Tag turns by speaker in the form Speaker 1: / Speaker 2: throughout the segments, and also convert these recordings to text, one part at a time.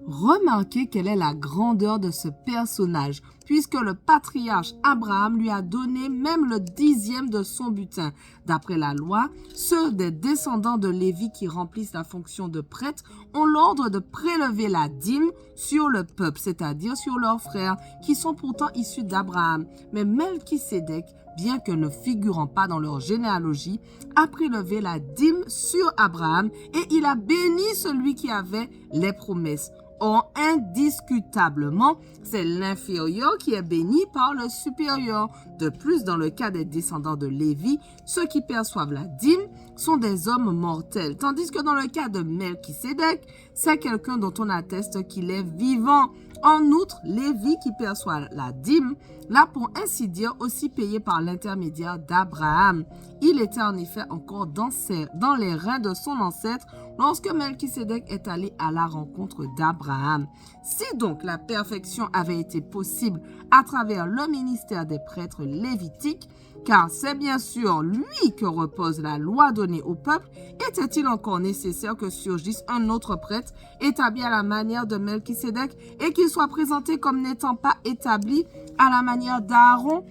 Speaker 1: Remarquez quelle est la grandeur de ce personnage, puisque le patriarche Abraham lui a donné même le 10e de son butin. D'après la loi, ceux des descendants de Lévi qui remplissent la fonction de prêtre ont l'ordre de prélever la dîme sur le peuple, c'est-à-dire sur leurs frères, qui sont pourtant issus d'Abraham. Mais Melchisédek, bien que ne figurant pas dans leur généalogie, a prélevé la dîme sur Abraham et il a béni celui qui avait les promesses. Or, indiscutablement, c'est l'inférieur qui est béni par le supérieur. De plus, dans le cas des descendants de Lévi, ceux qui perçoivent la dîme sont des hommes mortels, tandis que dans le cas de Melchisédek, c'est quelqu'un dont on atteste qu'il est vivant. En outre, Lévi qui perçoit la dîme l'a pour ainsi dire aussi payé par l'intermédiaire d'Abraham. Il était en effet encore dans les reins de son ancêtre lorsque Melchisédek est allé à la rencontre d'Abraham. Si donc la perfection avait été possible à travers le ministère des prêtres lévitiques, car c'est bien sûr lui que repose la loi donnée au peuple, était-il encore nécessaire que surgisse un autre prêtre établi à la manière de Melchisédek et qu'il soit présenté comme n'étant pas établi à la manière d'Aaron?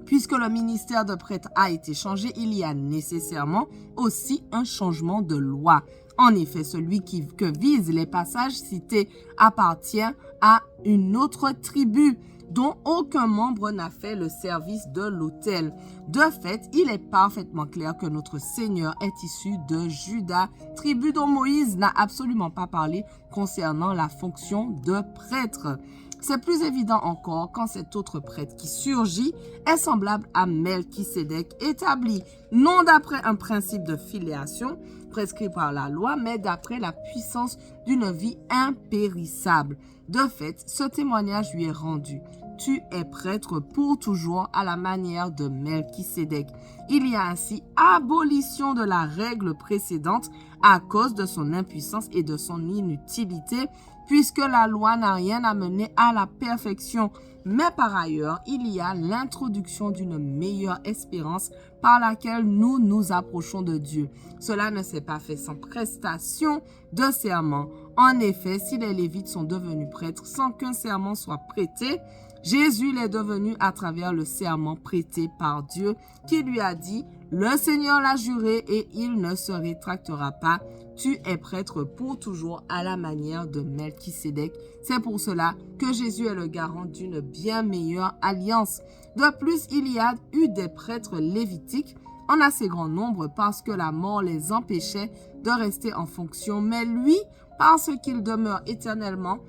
Speaker 1: Puisque le ministère de prêtre a été changé, il y a nécessairement aussi un changement de loi. En effet, celui que visent les passages cités appartient à une autre tribu dont aucun membre n'a fait le service de l'autel. De fait, il est parfaitement clair que notre Seigneur est issu de Juda, tribu dont Moïse n'a absolument pas parlé concernant la fonction de prêtre. C'est plus évident encore quand cet autre prêtre qui surgit est semblable à Melchisédek, établi non d'après un principe de filiation prescrit par la loi, mais d'après la puissance d'une vie impérissable. De fait, ce témoignage lui est rendu. Tu es prêtre pour toujours à la manière de Melchisédek. Il y a ainsi abolition de la règle précédente à cause de son impuissance et de son inutilité, puisque la loi n'a rien amené à la perfection. Mais par ailleurs, il y a l'introduction d'une meilleure espérance par laquelle nous nous approchons de Dieu. Cela ne s'est pas fait sans prestation de serment. En effet, si les Lévites sont devenus prêtres sans qu'un serment soit prêté, Jésus l'est devenu à travers le serment prêté par Dieu qui lui a dit « Le Seigneur l'a juré et il ne se rétractera pas. Tu es prêtre pour toujours à la manière de Melchisédek. » C'est pour cela que Jésus est le garant d'une bien meilleure alliance. De plus, il y a eu des prêtres lévitiques en assez grand nombre parce que la mort les empêchait de rester en fonction. Mais lui, parce qu'il demeure éternellement,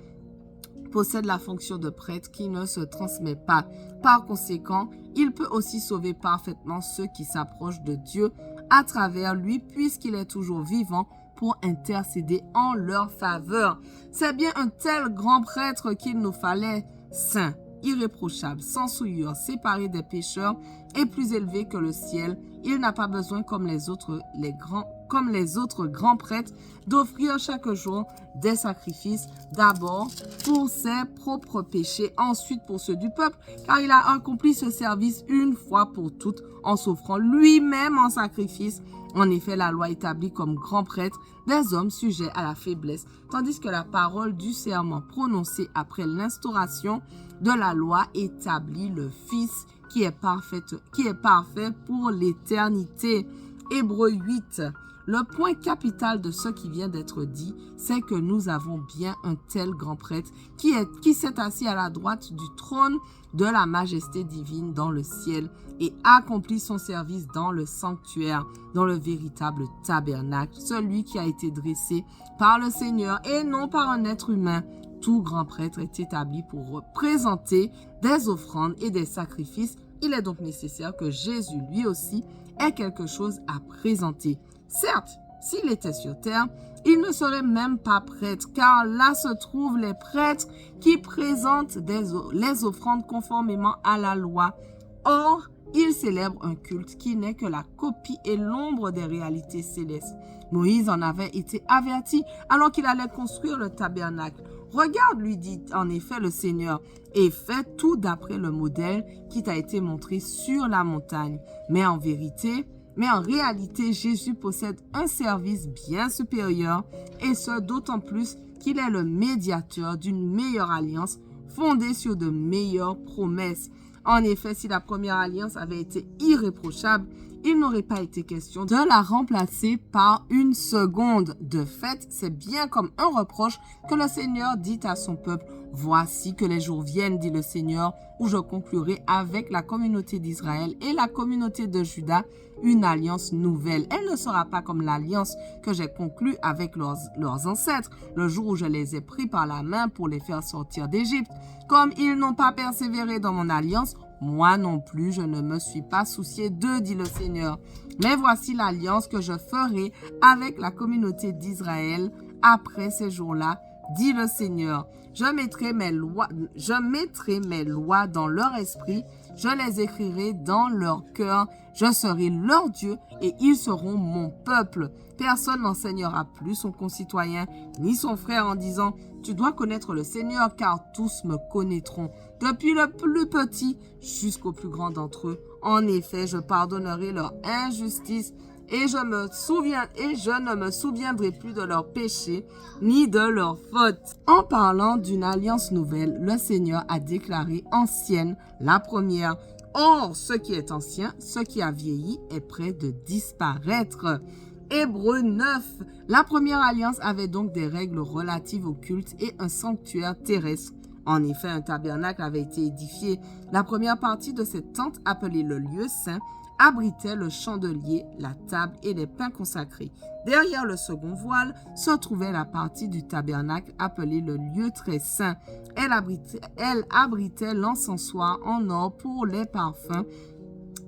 Speaker 1: possède la fonction de prêtre qui ne se transmet pas. Par conséquent, il peut aussi sauver parfaitement ceux qui s'approchent de Dieu à travers lui, puisqu'il est toujours vivant pour intercéder en leur faveur. C'est bien un tel grand prêtre qu'il nous fallait, saint, irréprochable, sans souillure, séparé des pécheurs et plus élevé que le ciel. Il n'a pas besoin, comme les autres grands prêtres, d'offrir chaque jour des sacrifices, d'abord pour ses propres péchés, ensuite pour ceux du peuple, car il a accompli ce service une fois pour toutes en s'offrant lui-même en sacrifice. En effet, la loi établit comme grands prêtres des hommes sujets à la faiblesse, tandis que la parole du serment prononcé après l'instauration de la loi établit le Fils qui est parfait pour l'éternité. Hébreux 8. Le point capital de ce qui vient d'être dit, c'est que nous avons bien un tel grand prêtre qui s'est assis à la droite du trône de la majesté divine dans le ciel et accomplit son service dans le sanctuaire, dans le véritable tabernacle, celui qui a été dressé par le Seigneur et non par un être humain. Tout grand prêtre est établi pour représenter des offrandes et des sacrifices. Il est donc nécessaire que Jésus lui aussi ait quelque chose à présenter. Certes, s'il était sur terre, il ne serait même pas prêtre, car là se trouvent les prêtres qui présentent les offrandes conformément à la loi. Or, il célèbre un culte qui n'est que la copie et l'ombre des réalités célestes. Moïse en avait été averti alors qu'il allait construire le tabernacle. Regarde, lui dit en effet le Seigneur, et fais tout d'après le modèle qui t'a été montré sur la montagne. Mais en réalité, Jésus possède un service bien supérieur, et ce d'autant plus qu'il est le médiateur d'une meilleure alliance fondée sur de meilleures promesses. En effet, si la première alliance avait été irréprochable, il n'aurait pas été question de la remplacer par une seconde. De fait, c'est bien comme un reproche que le Seigneur dit à son peuple: « Voici que les jours viennent, dit le Seigneur, où je conclurai avec la communauté d'Israël et la communauté de Juda une alliance nouvelle. Elle ne sera pas comme l'alliance que j'ai conclue avec leurs ancêtres, le jour où je les ai pris par la main pour les faire sortir d'Égypte. Comme ils n'ont pas persévéré dans mon alliance, moi non plus, je ne me suis pas soucié d'eux, dit le Seigneur. Mais voici l'alliance que je ferai avec la communauté d'Israël après ces jours-là, dit le Seigneur. Je mettrai mes lois dans leur esprit, je les écrirai dans leur cœur, je serai leur Dieu et ils seront mon peuple. Personne n'enseignera plus son concitoyen ni son frère en disant: tu dois connaître le Seigneur, car tous me connaîtront, depuis le plus petit jusqu'au plus grand d'entre eux. En effet, je pardonnerai leur injustice et je ne me souviendrai plus de leurs péchés ni de leurs fautes. En parlant d'une alliance nouvelle, le Seigneur a déclaré ancienne la première. Or, ce qui est ancien, ce qui a vieilli, est près de disparaître. Hébreux 9. La première alliance avait donc des règles relatives au culte et un sanctuaire terrestre. En effet, un tabernacle avait été édifié. La première partie de cette tente, appelée le lieu saint, abritait le chandelier, la table et les pains consacrés. Derrière le second voile se trouvait la partie du tabernacle appelée le lieu très saint. Elle abritait l'encensoir en or pour les parfums,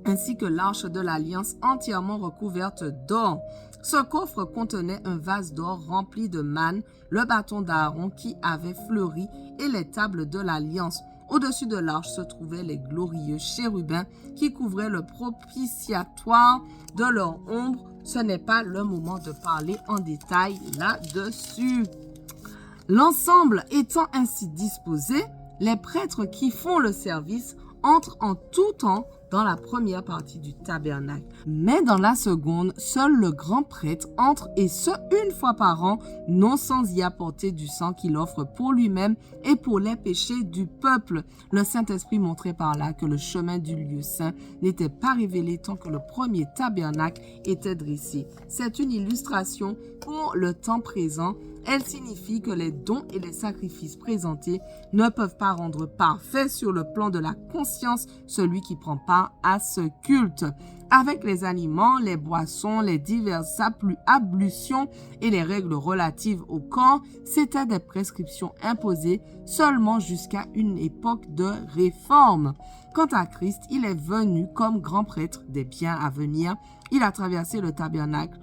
Speaker 1: ainsi que l'arche de l'alliance entièrement recouverte d'or. Ce coffre contenait un vase d'or rempli de manne, le bâton d'Aaron qui avait fleuri et les tables de l'alliance. Au-dessus de l'arche se trouvaient les glorieux chérubins qui couvraient le propitiatoire de leur ombre. Ce n'est pas le moment de parler en détail là-dessus. L'ensemble étant ainsi disposé, les prêtres qui font le service entrent en tout temps dans la première partie du tabernacle. Mais dans la seconde, seul le grand prêtre entre, et ce, une fois par an, non sans y apporter du sang qu'il offre pour lui-même et pour les péchés du peuple. Le Saint-Esprit montrait par là que le chemin du lieu saint n'était pas révélé tant que le premier tabernacle était dressé. C'est une illustration pour le temps présent. Elle signifie que les dons et les sacrifices présentés ne peuvent pas rendre parfait sur le plan de la conscience celui qui prend part à ce culte. Avec les aliments, les boissons, les diverses ablutions et les règles relatives au corps, c'étaient des prescriptions imposées seulement jusqu'à une époque de réforme. Quant à Christ, il est venu comme grand prêtre des biens à venir. Il a traversé le tabernacle,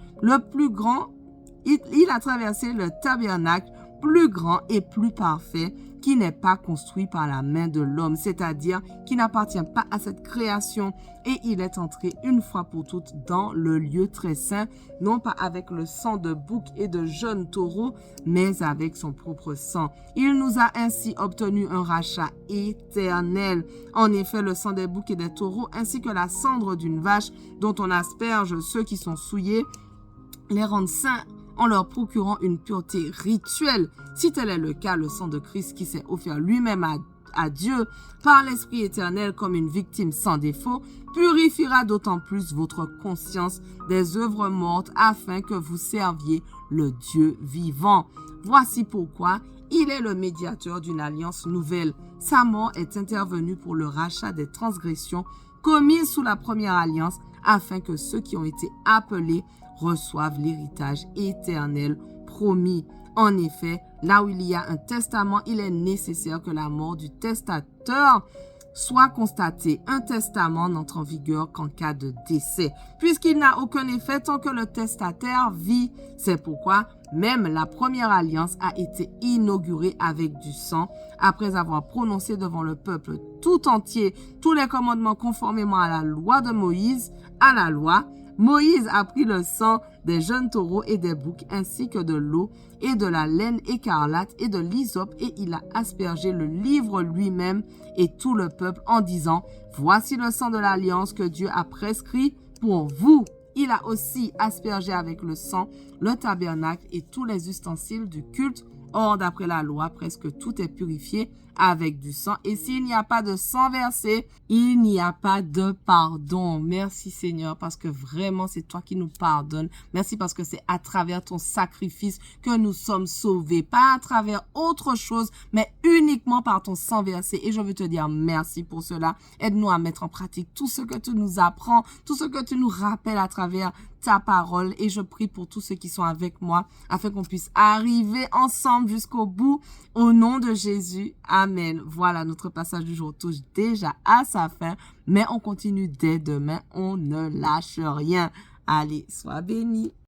Speaker 1: il a traversé le tabernacle plus grand et plus parfait qui n'est pas construit par la main de l'homme, c'est-à-dire qui n'appartient pas à cette création, et il est entré une fois pour toutes dans le lieu très saint, non pas avec le sang de bouc et de jeunes taureaux, mais avec son propre sang. Il nous a ainsi obtenu un rachat éternel. En effet, le sang des boucs et des taureaux, ainsi que la cendre d'une vache dont on asperge ceux qui sont souillés, les rendent saints en leur procurant une pureté rituelle. Si tel est le cas, le sang de Christ qui s'est offert lui-même à Dieu par l'Esprit éternel comme une victime sans défaut, purifiera d'autant plus votre conscience des œuvres mortes afin que vous serviez le Dieu vivant. Voici pourquoi il est le médiateur d'une alliance nouvelle. Sa mort est intervenue pour le rachat des transgressions commises sous la première alliance afin que ceux qui ont été appelés reçoivent l'héritage éternel promis. En effet, là où il y a un testament, il est nécessaire que la mort du testateur soit constatée. Un testament n'entre en vigueur qu'en cas de décès, puisqu'il n'a aucun effet tant que le testataire vit. C'est pourquoi même la première alliance a été inaugurée avec du sang, après avoir prononcé devant le peuple tout entier tous les commandements conformément à la loi de Moïse. Moïse a pris le sang des jeunes taureaux et des boucs, ainsi que de l'eau et de la laine écarlate et de l'hysope, et il a aspergé le livre lui-même et tout le peuple en disant: voici le sang de l'alliance que Dieu a prescrit pour vous. Il a aussi aspergé avec le sang le tabernacle et tous les ustensiles du culte Or, d'après la loi, presque tout est purifié avec du sang. Et s'il n'y a pas de sang versé, il n'y a pas de pardon. Merci Seigneur, parce que vraiment c'est toi qui nous pardonnes. Merci parce que c'est à travers ton sacrifice que nous sommes sauvés. Pas à travers autre chose, mais uniquement par ton sang versé. Et je veux te dire merci pour cela. Aide-nous à mettre en pratique tout ce que tu nous apprends, tout ce que tu nous rappelles à travers ta parole. Et je prie pour tous ceux qui sont avec moi, afin qu'on puisse arriver ensemble jusqu'au bout, au nom de Jésus. Amen. Voilà, notre passage du jour touche déjà à sa fin, mais on continue dès demain. On ne lâche rien. Allez, sois bénis.